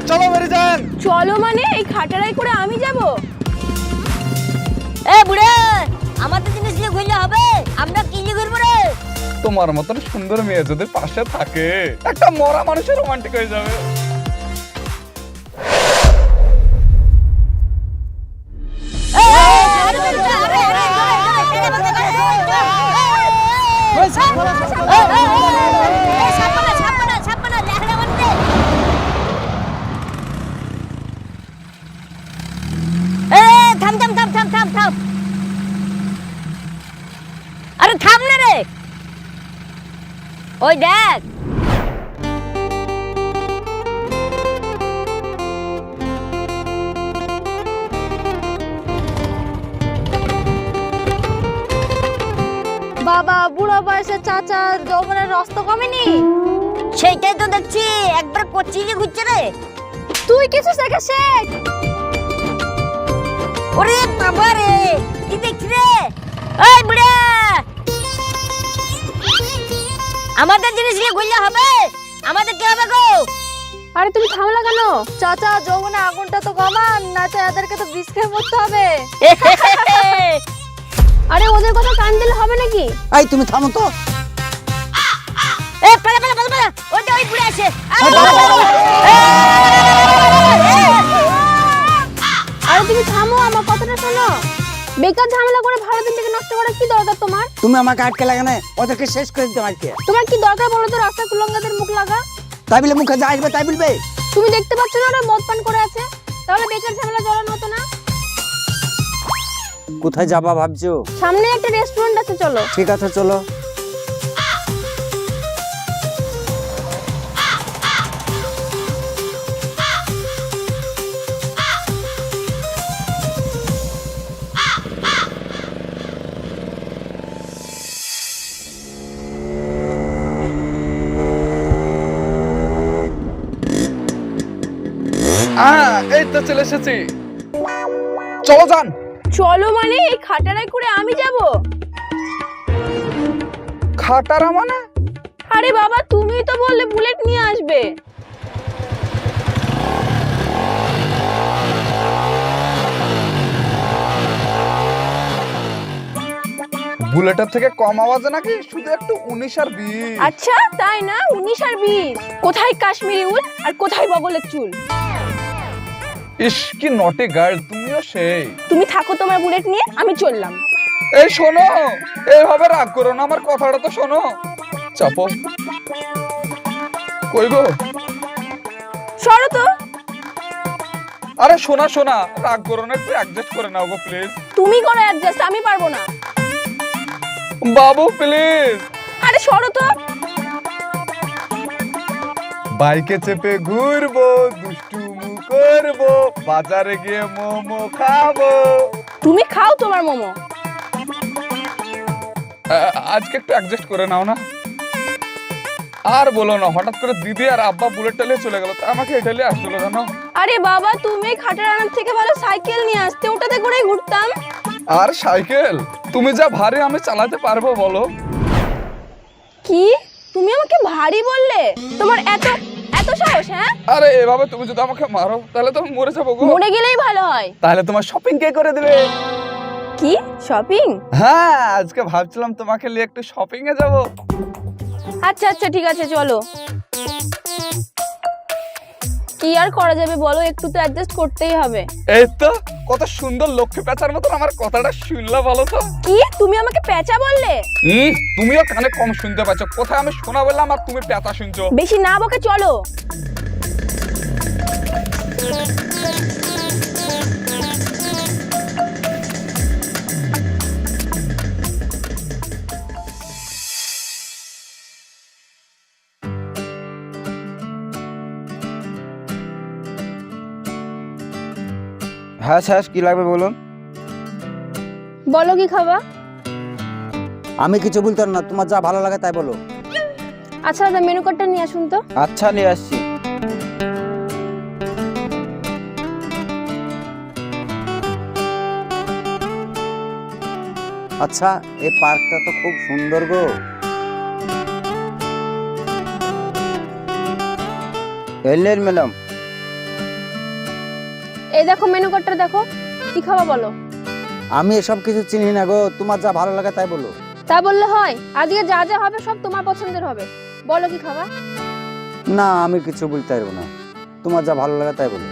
চলো মেরে যান। চলো মানে এই খাটারাই করে আমি যাব? এ বুড়ে, আমাদের জিনিস নিয়ে ঘুরলে হবে? আমরা কি নিয়ে ঘুরবো রে? তোমার মতন সুন্দর মেয়ে যদি পাশে থাকে একটা মরা মানুষের রোমান্টিক হয়ে যাবে। থাম। আরে থাম না রে, ওই দেখ। বাবা, বুড়া বয়সে চাচা যৌবনের রস তো কমেনি। সেইটাই তো দেখছি, একবার কোচিংয়ে ঘুরছে রে। তুই কিছু শেখা শেখ। ওরে বাবা রে, কি দেখছিস রে? এই বুড়া, আমাদের জিনিস নিয়ে ঘুরলে হবে? আমাদের কি হবে গো? আরে তুমি থামলা কেন? চাচা যৌবনে আগুনটা তো কমান, না তো এদেরকে তো বিষ খেয়ে মরতে হবে। আরে ওদের কথা কান দিলে হবে নাকি? এই তুমি থামো তো। এ পালা, ওইটা ওই বুড়া আছে। আরে তুমি থামো, আমার কথাটা শোনো। বেকার ঝামেলা করে ভালো দিনটাকে নষ্ট করার কি দরকার তোমার? তুমি আমাকে আটকে লাগানে, ওদেরকে শেষ করে দিতে পারছি। তোমার কি দরকার বলো তো? রাস্তা কুলঙ্গাদের মুখ লাগা। তাই বলে মুখে যা আসবে তাই বলবে? তুমি দেখতে পাচ্ছ না ওরা মদ পান করে আছে? তাহলে বেকার ঝামেলা জড়ানো হতো না। কোথায় যাবা ভাবছো? সামনে একটা রেস্টুরেন্ট আছে, চলো। ঠিক আছে চলো। এই তো চলে এসেছি, চলো যান। চলো মানে এই খাটারাই করে আমি যাব? খাটারা মানে? আরে বাবা, তুমি তো বললে বুলেট নিয়ে আসবে। বুলেটের থেকে কম আওয়াজে নাকি শুধু একটু 19 আর 20? আচ্ছা তাই না? 19 আর 20? কোথায় কাশ্মীরি উল আর কোথায় বগলের চুল? ইস কি নটি গার্ল, তুমিও সেই। তুমি থাকো তোমার বুলেট নিয়ে, আমি চললাম। এই শোনো, এইভাবে রাগ করো না, আমার কথাটা তো শোনো। চাপো। কই গো? সরো তো। আরে শোনা, রাগ করো না, একটু অ্যাডজাস্ট করে নাও গো প্লিজ। তুমি করো অ্যাডজাস্ট, আমি পারবো না। বাবু প্লিজ। আরে সরো তো। বাইকে চেপে ঘুরবো, দুষ্টুমু করবো, বাজারে গিয়ে মোমো খাবো। তুমি খাও তোমার মোমো। আজকে একটু অ্যাডজাস্ট করে নাও না। আর বলো না, হঠাৎ করে দিদি আর আব্বা বুলেট টালিয়ে চলে গেল, তা আমাকে এটা নিয়ে আসছিল জানো? আরে বাবা, তুমি খাটার আনার থেকে ভালো সাইকেল নিয়ে আসতে, ওটাতে করেই ঘুরতাম। আর সাইকেল? তুমি যা ভারী আমি চালাতে পারবো বলো? কি? তুমি আমাকে ভারী বললে? তোমার এত এত সাহস? হ্যাঁ, আরে এভাবে তুমি যদি আমাকে মারো তাহলে তো আমি মরে যাবো গো। মরে গেলেই ভালো হয়। তাহলে তোমার শপিং কে করে দেবে? কি শপিং? হ্যাঁ, আজকে ভাবছিলাম তোমাকে নিয়ে একটু শপিং এ যাবো। আচ্ছা ঠিক আছে, চলো। কি আর করা যাবে বলো, একটু তো অ্যাডজাস্ট করতেই হবে। এই তো কত সুন্দর লক্ষ্মী পেঁচার মতন আমার কথাটা শুনলা বলো তো? কি তুমি আমাকে পেঁচা বললে? তুমিও কানে কম শুনতে পাচ্ছ, কোথায় আমি শোনা বললাম আর তুমি পেঁচা শুনছো। বেশি না বকে চলো। হ্যাঁ শেষ, কি লাগবে বলুন? বলো কি খাবা? আমি কিছু বলতে না, তোমার যা ভালো লাগে তাই বলো। আচ্ছা দাদা, মেনু কার্ডটা নিয়ে আসুন তো। আচ্ছা নিয়ে আসছি। আচ্ছা, এই পার্কটা তো খুব সুন্দর গো। এলেন ম্যাডাম, এই দেখো মেনু কার্ডটা দেখো, কি খাওয়া বলো? আমি এসব কিছু চিনি না গো, তোমার যা ভালো লাগে তাই বলো। তা বললে হয়? আজকে যা যা হবে সব তোমার পছন্দের হবে। বলো কি খাবা? না আমি কিছু বলতে পারবো না, তোমার যা ভালো লাগে তাই বলো।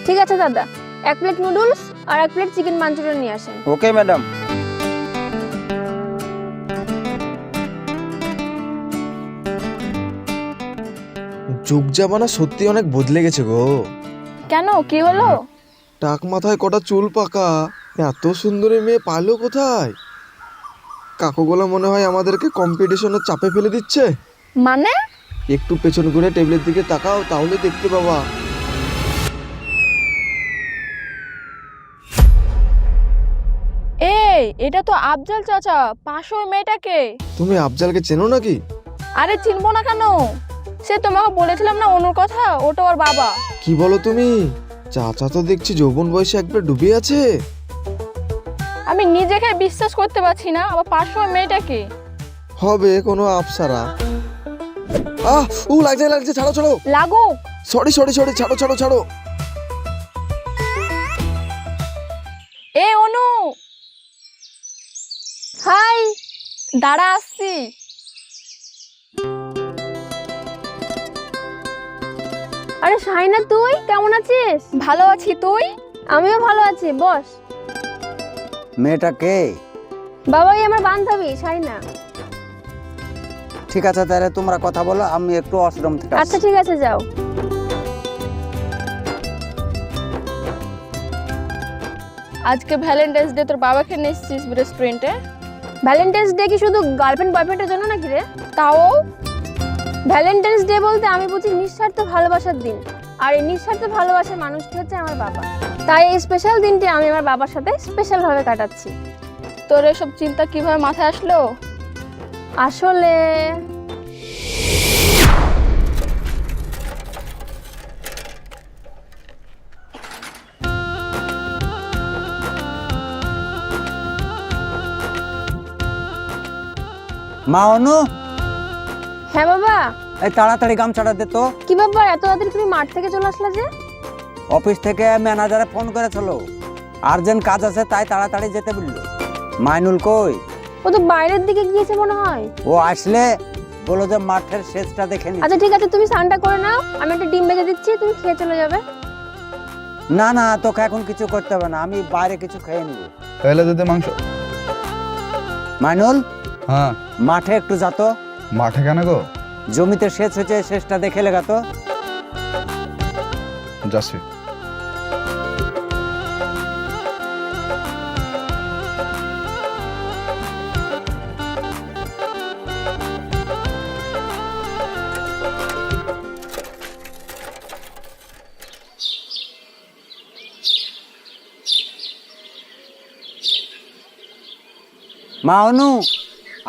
ঠিক আছে দাদা, 1 প্লেট নুডলস আর 1 প্লেট চিকেন মাঞ্চুরিয়ান নিয়ে আসেন। Okay madam. যুগ জামানা সত্যি অনেক বদলে গেছে গো। কেন, কি হলো? টাক মাথায় কটা চুল পাকা, এত সুন্দরী মেয়ে পাইলো কোথায়? কাকুগুলো মনে হয় আমাদেরকে কম্পিটিশনের চাপে ফেলে দিচ্ছে। মানে? একটু পেছন ঘুরে টেবিলের দিকে তাকাও, তাহলে দেখতে পাবা। এই, এটা তো আফজাল চাচা, পাশে ওই মেয়েটাকে। তুমি আফজালকে চেনো নাকি? আরে চিনবো না কেন, সে তোমাকে বলেছিলাম না অনুর কথা, ওটা ওর বাবা। কি বলো তুমি? চাচা তো দেখছি যৌবন বয়সে একবার ডুবে আছে। আমি নিজেকে বিশ্বাস করতে পারছি না, আবার পাশে ওই মেয়েটাকে। হবে কোনো আফসারা। লাগছে লাগছে, ছাড়ো ছাড়ো। লাগুক। সরি সরি সরি, ছাড়ো ছাড়ো ছাড়ো। এ অনু, হাই, দাঁড়া আসছি। আরে শাহিনা, তুই কেমন আছিস? ভালো আছি, তুই? আমিও ভালো আছি, বস। মেয়েটা কে? বাবাই আমার বান্ধবী শাহিনা। ঠিক আছে তাহলে তোমরা কথা বলো, আমি একটু আশ্রম থেকে আচ্ছা ঠিক আছে, যাও। আজকে ভ্যালেন্টাইন্স ডে, তোর বাবাকে নিয়ে এসেছিস রেস্টুরেন্টে। ভ্যালেন্টাইন্স ডে কি শুধু গার্লফ্রেন্ড বয়ফ্রেন্ডের জন্য নাকি রে? তাও ভ্যালেন্টাইন্স ডে বলতে আমি বুঝি নিঃস্বার্থ ভালোবাসার দিন, আর এই নিঃস্বার্থ ভালোবাসার মানুষটি হচ্ছে আমার বাবা। তাই এই স্পেশাল দিনটি আমি আমার বাবার সাথে স্পেশাল ভাবে কাটাচ্ছি। তোর এসব চিন্তা কিভাবে মাথায় আসলো? আসলে মা অনু, হ্যাঁ বাবা। এই তাড়াতাড়ি গামছাটা দে তো। কি ব্যাপার, এত তাড়াতাড়ি তুমি মাঠ থেকে চলে আসলা যে? অফিস থেকে ম্যানেজারে ফোন করেছিল, আর্জেন্ট কাজ আছে তাই তাড়াতাড়ি যেতে বললো। মাইনুল কই? ও তো বাইরের দিকে গিয়েছে মনে হয়। ও আসলে বলো যে মাঠের শেষটা দেখে নি। আচ্ছা ঠিক আছে, তুমি স্নানটা করে নাও, আমি একটা ডিম ভেজে দিচ্ছি, তুমি খেয়ে চলে যাবে। না না, তোকে এখন কিছু করতে হবে না, আমি বাইরে কিছু খেয়ে নিব। তাহলে দিতে মাংস। মাইনুল, হ্যাঁ মাঠে একটু যাতো। মাঠে কেন গো? জমিতে সেচ হয়েছে, শেষটা দেখে লেগা তো। যাচ্ছি। মা অনু,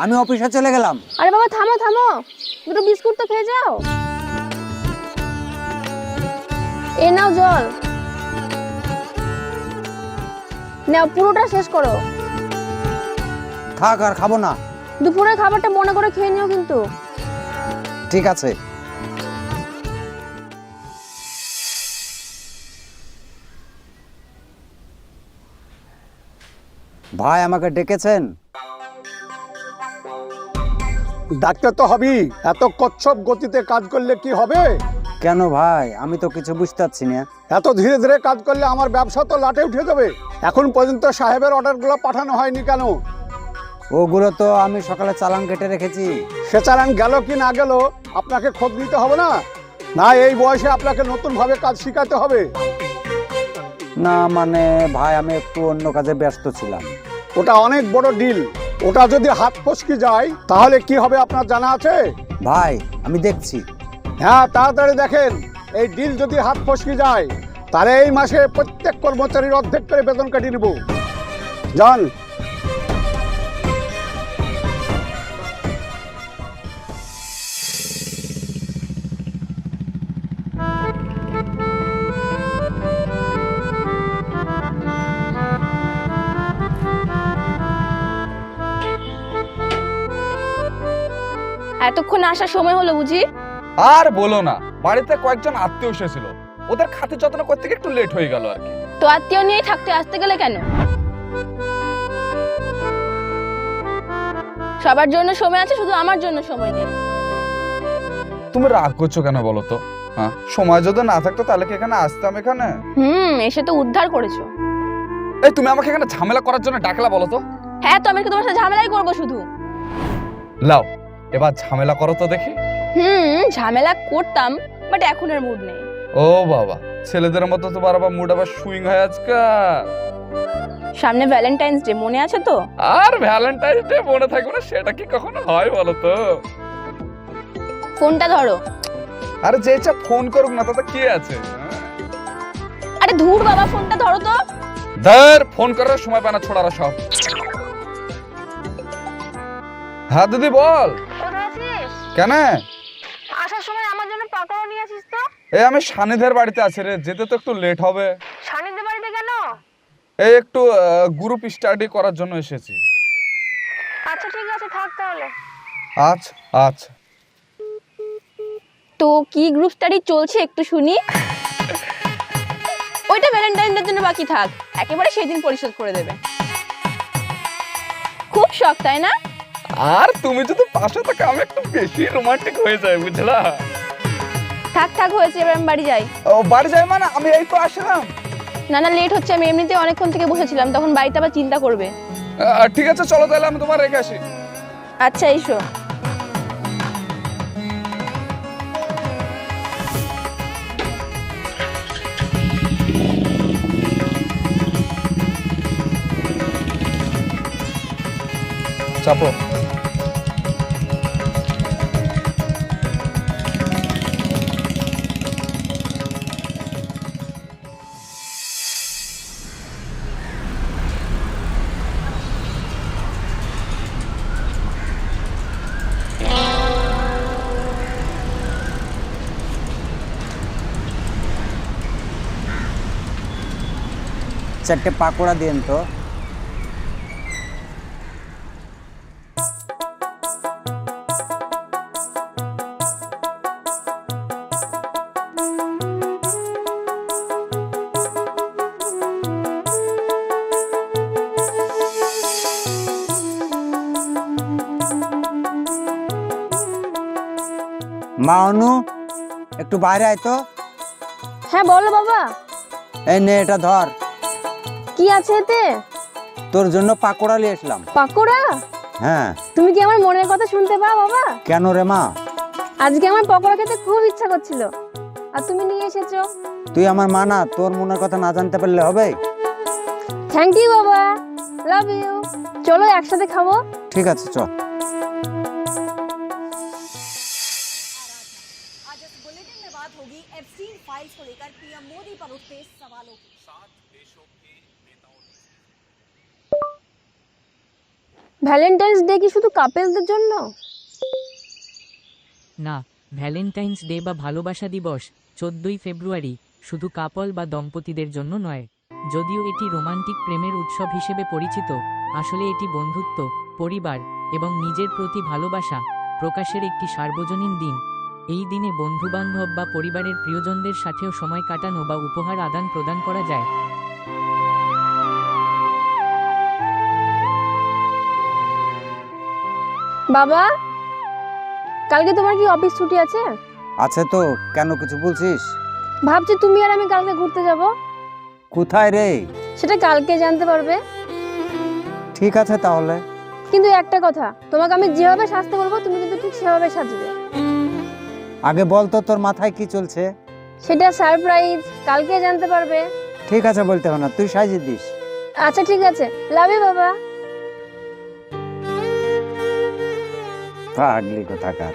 আমি অফিসে চলে গেলাম। আরে বাবা থামো থামো, দুটো বিস্কুট তো খেয়ে যাও। এ নাও জল, নাও পুরোটা শেষ করো। থাক, আর খাবো না। দুপুরের খাবারটা মনে করে খেয়ে নিও কিন্তু। ঠিক আছে। ভাই আমাকে ডেকেছেন? ডাক্তার তো হবি, এত কচ্ছপ গতিতে কাজ করলে কি হবে? কেন ভাই, আমি তো কিছু বুঝতে পারছি না। এত ধীরে ধীরে কাজ করলে আমার ব্যবসা তো লাটে উঠে যাবে। এখন পর্যন্ত সাহেবের অর্ডারগুলো পাঠানো হয়নি কেন? ওগুলো তো আমি সকালে চালান কেটে রেখেছি। সে চালান গেল কি না গেল আপনাকে খোঁজ নিতে হবে না? না এই বয়সে আপনাকে নতুন ভাবে কাজ শিখাতে হবে? না মানে ভাই, আমি একটু অন্য কাজে ব্যস্ত ছিলাম। ওটা অনেক বড় ডিল, ওটা যদি হাত ফসকে যায় তাহলে কি হবে আপনার জানা আছে? ভাই আমি দেখছি। হ্যাঁ তাড়াতাড়ি দেখেন, এই ডিল যদি হাত ফসকে যায় তাহলে এই মাসে প্রত্যেক কর্মচারীর অর্ধেক করে বেতন কাটিয়ে নেব। যান। এতক্ষণ আসার সময় হলো বুঝি? আর বলো না, বাড়িতে কয়েকজন আত্মীয় এসেছিল, ওদের খাতির যত্ন করতে গিয়ে একটু লেট হয়ে গেল আর কি। তো আত্মীয় নিয়েই থাকতে আসতে গেলে কেন? সবার জন্য সময় আছে, শুধু আমার জন্য সময় নেই। তুমি রাগ করছো কেন বলো তো? হ্যাঁ, সময় যদি না থাকতো তাহলে কি এখানে আসতাম এখানে? এসে তো উদ্ধার করেছো। এই তুমি আমাকে এখানে ঝামেলা করার জন্য ডাকলা বলো তো? হ্যাঁ, তো আমি কি তোমার সাথে ঝামেলাই করবো শুধু? লাও এবার ঝামেলা করো তো দেখি। ঝামেলা করতাম, বাট এখন আর মুড নেই। ও বাবা, ছেলেদের মতো তো বারবার মুড আবার সুইং হয় আজকাল। সামনে ভ্যালেন্টাইন্স ডে, মনে আছে তো? আর ভ্যালেন্টাইন্স ডে মনে থাকবে না সেটা কি কখনো হয় বলো তো? ফোনটা ধরো। আরে যে ইচ্ছা ফোন করুক না, তাতে কি আছে? আরে ধুর বাবা, ফোনটা ধরো তো। ধর, ফোন করার সময় পায় না ছোড়ারা সব। হ্যাঁ দিদি বল। কোথায় আছিস? কেন? আসার সময় আমার জন্য পাকোড়া নিয়ে আসিস তো। এই আমি সানিদের বাড়িতে আছি রে, যেতে তো একটু লেট হবে। সানিদের বাড়িতে কেন? এই একটু গ্রুপ স্টাডি করার জন্য এসেছি। আচ্ছা ঠিক আছে, থাক তাহলে। আচ্ছা আচ্ছা। তো কি গ্রুপ স্টাডি চলছে একটু শুনি। ওইটা ভ্যালেন্টাইন ডের জন্য বাকি থাক, একেবারে সেদিন পরিশোধ করে দেবে। খুব শখ তাই না? আর তুমি যদি পাশে থাকো আমি একটু বেশি রোমান্টিক হয়ে যাই, বুঝলা? থাক থাক হয়েছে, এবার আমি বাড়ি যাই। ও বাড়ি যাই মানে? আমি এই তো আসলাম। না না, লেট হচ্ছে, আমি এমনিতে অনেকক্ষণ থেকে বসেছিলাম, তখন বাড়িতে আবার চিন্তা করবে। ঠিক আছে চলো তাহলে আমি তোমার রেখে আসি। আচ্ছা এসো। চাপো। চারটে পাকোড়া দিন তো। মা অনু, একটু বাইরে আয় তো। হ্যাঁ বলো বাবা। এই নে, এটা ধর। কি আছে এতে? তোর জন্য পাকোড়া নিয়ে আসলাম। পাকোড়া? হ্যাঁ। তুমি কি আমার মনের কথা শুনতে পাও বাবা? কেন রে মা? আজকে আমার পকোড়া খেতে খুব ইচ্ছা করছিল, আর তুমি নিয়ে এসেছো। তুই আমার মা না, তোর মনের কথা না জানতে পারলে হবে? থ্যাংক ইউ বাবা, লাভ ইউ। চলো একসাথে খাবো। ঠিক আছে চল। आज इस बुलेटिन में बात होगी एप्स्टीन फाइल्स को लेकर पीएम मोदी पर उठते सवालों की। ভ্যালেন্টাইন্স ডে কি শুধু কাপলদের জন্য? না, ভ্যালেন্টাইন্স ডে বা ভালোবাসা দিবস 14ই ফেব্রুয়ারি শুধু কাপল বা দম্পতিদের জন্য নয়। যদিও এটি রোমান্টিক প্রেমের উৎসব হিসেবে পরিচিত, আসলে এটি বন্ধুত্ব, পরিবার এবং নিজের প্রতি ভালোবাসা প্রকাশের একটি সার্বজনীন দিন। এই দিনে বন্ধুবান্ধব বা পরিবারের প্রিয়জনদের সাথেও সময় কাটানো বা উপহার আদান প্রদান করা যায়। বাবা, কালকে তোমার কি অফিস ছুটি আছে? আছে তো, কেন কিছু বলছিস? ভাবছি তুমি আর আমি কালকে ঘুরতে যাব। কোথায় রে? সেটা কালকে জানতে পারবে। ঠিক আছে তাহলে। কিন্তু একটা কথা, তোমাকে আমি যেভাবে সাজতে বলবো তুমি কিন্তু ঠিক সেভাবে সাজবে। আগে বল তো তোর মাথায় কি চলছে? সেটা সারপ্রাইজ, কালকে জানতে পারবে। ঠিক আছে, বলতে হবে না, তুই সাজিয়ে দিস। আচ্ছা ঠিক আছে, লাভ ইউ বাবা। পাগলি কোথাকার।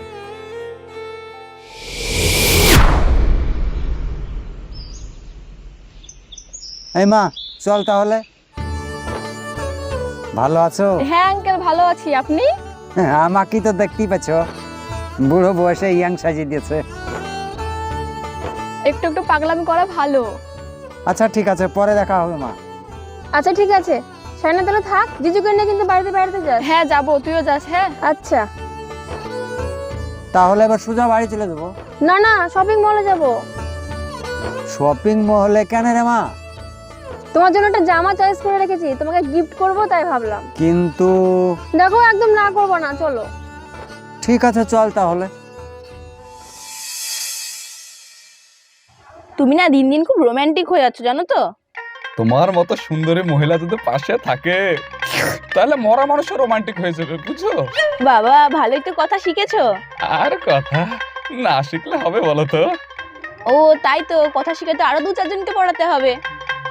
এই মা, চল তাহলে। ভালো আছো? হ্যাঁ আঙ্কেল, ভালো আছি। আপনি? আমাকে তো দেখতেই পাচ্ছ, বুড়ো বয়সে ইয়াং সাজিয়ে দিয়েছে। একটু একটু পাগলামি করা ভালো। আচ্ছা ঠিক আছে, পরে দেখা হবে মা। আচ্ছা ঠিক আছে, সাইনা তাহলে থাক, জিজুকে নিয়ে কিন্তু বাড়িতে বাড়িতে যাস। হ্যাঁ যাবো, তুইও যাস। হ্যাঁ আচ্ছা। তাহলে এবার সোজা বাড়ি চলে যাবো। না না, শপিং মলে যাব। শপিং মহলে কেন রে মা? তোমার জন্য একটা জামা চয়েস করে রেখেছি, তোমাকে গিফট করব তাই ভাবলাম। কিন্তু দেখো একদম না করবো না, চলো। ঠিক আছে চল তাহলে। তুমি না দিন দিন খুব রোমান্টিক হয়ে যাচ্ছ জানো তো। তোমার মতো সুন্দরী মহিলা যদি পাশে থাকে তাহলে মরা মানুষও রোমান্টিক হয়ে যাবে, বুঝছো? বাবা ভালোই তো কথা শিখেছো। আর কথা না শিখলে হবে বলো তো? ও তাই তো, কথা শিখাতে আরো 2-4 জনকে পড়াতে হবে।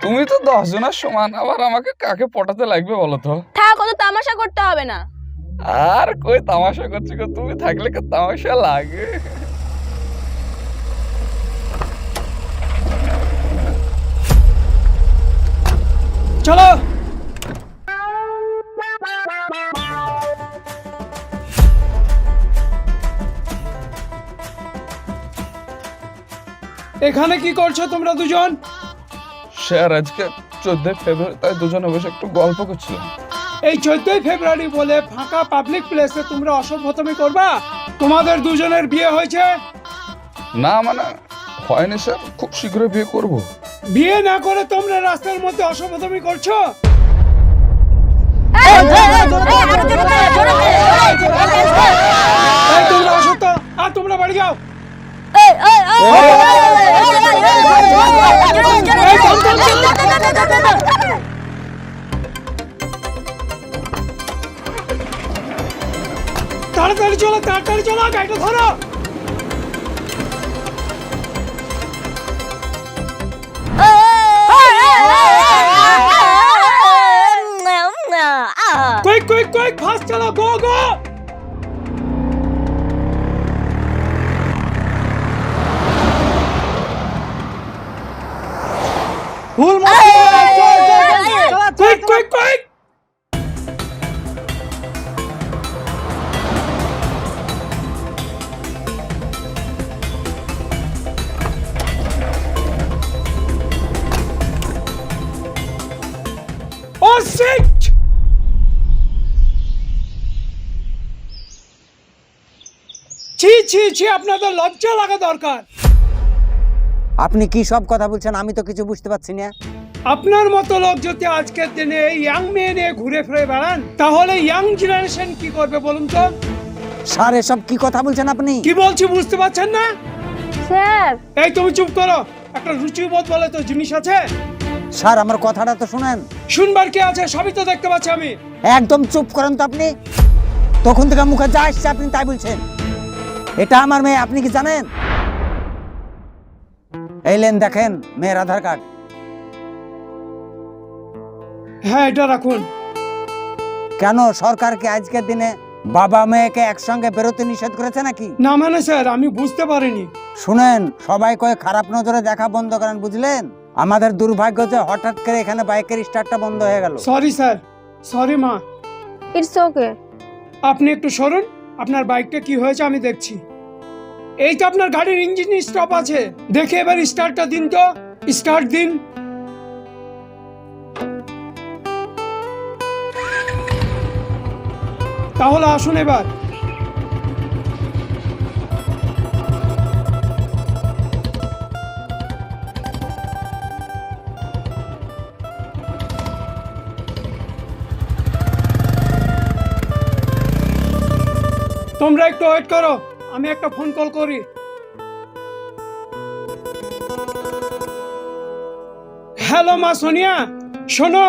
তুমি তো 10 জনের সমান, আবার আমাকে কাকে পটাতে লাগবে বলো তো? থাক, অত তামাশা করতে হবে না। আর কই তামাশা করছি গো, তুমি থাকলে কি তামাশা লাগে? চলো। এখানে কি করছো তোমরা দুজন? স্যার আজকে 14 ফেব্রুয়ারি, তাই দুজনে বসে একটু গল্প করছিলাম। এই 14 ফেব্রুয়ারি বলে ফাঁকা পাবলিক প্লেসে তোমরা অসভ্যতামি করবা? তোমাদের দুজনের বিয়ে হয়েছে? না মানে হয়নি স্যার, খুব শীঘ্রই বিয়ে করব। বিয়ে না করে তোমরা রাস্তার মধ্যে অসভ্যতামি করছো? এই তোমরা অসত্য, আর তোমরা বাড়ি যাও। তাড়াতাড়ি চলো, তাড়াতাড়ি চলো, গাড়িটা ধরো। কুইক কুইক কুইক, ফাস্ট চলো, গো গো। ফুল কুইক কুইক কুইক। ও শিট! ছি ছি ছি, আপনাদের লজ্জা লাগা দরকার। আপনি কি সব কথা বলছেন? আমি তো কিছু বুঝতে পারছি না। আপনার মতো লোক যদি আজকের দিনে এই ইয়াং মেয়ে নিয়ে ঘুরে ফিরে বেড়ান তাহলে ইয়াং জেনারেশন কি করবে বলুন তো? স্যার এসব কি কথা বলছেন আপনি? কি বলছি বুঝতে পারছেন না? স্যার এই তুমি চুপ করো, একটা রুচিবোধ বলে তো জিনিস আছে। স্যার আমার কথাটা তো শুনেন। শুনবার কি আছে, সবই তো দেখতে পাচ্ছি আমি। একদম চুপ করেন তো আপনি। তখন থেকে মুখে যা আসছে আপনি তাই বলছেন। এটা আমার মেয়ে, আপনি কি জানেন? এই লেন দেখেন মেয়ের আধার কার্ড। হ্যাঁ এটা রাখুন। কেন সরকার কি আজকের দিনে বাবা মেয়েকে একসঙ্গে বেরোতে নিষেধ করেছে নাকি? না মানে স্যার আমি বুঝতে পারিনি। শুনেন, সবাই কয়ে খারাপ নজরে দেখা বন্ধ করেন, বুঝলেন? আমাদের দুর্ভাগ্য যে হঠাৎ করে এখানে বাইকের স্টার্টটা বন্ধ হয়ে গেল। সরি স্যার, সরি মা। It's okay. আপনি একটু সরুন, আপনার বাইকটা কি হয়েছে আমি দেখছি। এই তো আপনার গাড়ির ইঞ্জিন স্টপ আছে, দেখে এবার স্টার্টটা দিন তো, স্টার্ট দিন। তাহলে আসুন এবার। তোমরা একটু ওয়েট করো, আমি একটা ফোন কল করি। হ্যালো মা সোনিয়া, শোনো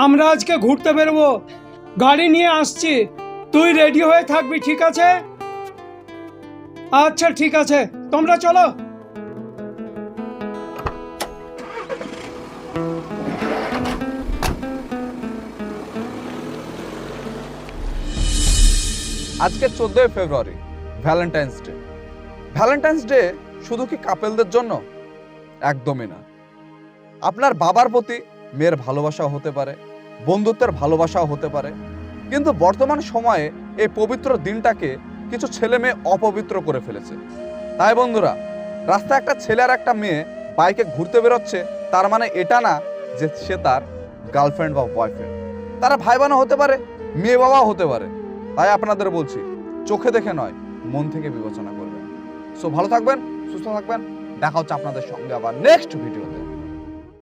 আমরা আজকে ঘুরতে বেরোবো, গাড়ি নিয়ে আসছি, তুই রেডি হয়ে থাকবি, ঠিক আছে? আচ্ছা ঠিক আছে, তোমরা চলো। আজকে 14 ফেব্রুয়ারি, ভ্যালেন্টাইন্স ডে। ভ্যালেন্টাইন্স ডে শুধু কি কাপেলদের জন্য? একদমই না। আপনার বাবার প্রতি মেয়ের ভালোবাসাও হতে পারে, বন্ধুত্বের ভালোবাসাও হতে পারে, কিন্তু বর্তমান সময়ে এই পবিত্র দিনটাকে কিছু ছেলে মেয়ে অপবিত্র করে ফেলেছে। তাই বন্ধুরা, রাস্তায় একটা ছেলে আর একটা মেয়ে বাইকে ঘুরতে বেরোচ্ছে, তার মানে এটা না যে সে তার গার্লফ্রেন্ড বা বয়ফ্রেন্ড। তারা ভাই বোনও হতে পারে, মেয়ে বাবাও হতে পারে। তাই আপনাদের বলছি, চোখে দেখে নয়, মন থেকে বিবেচনা করবেন। সো ভালো থাকবেন, সুস্থ থাকবেন। দেখা হচ্ছে আপনাদের সঙ্গে আবার নেক্সট ভিডিওতে।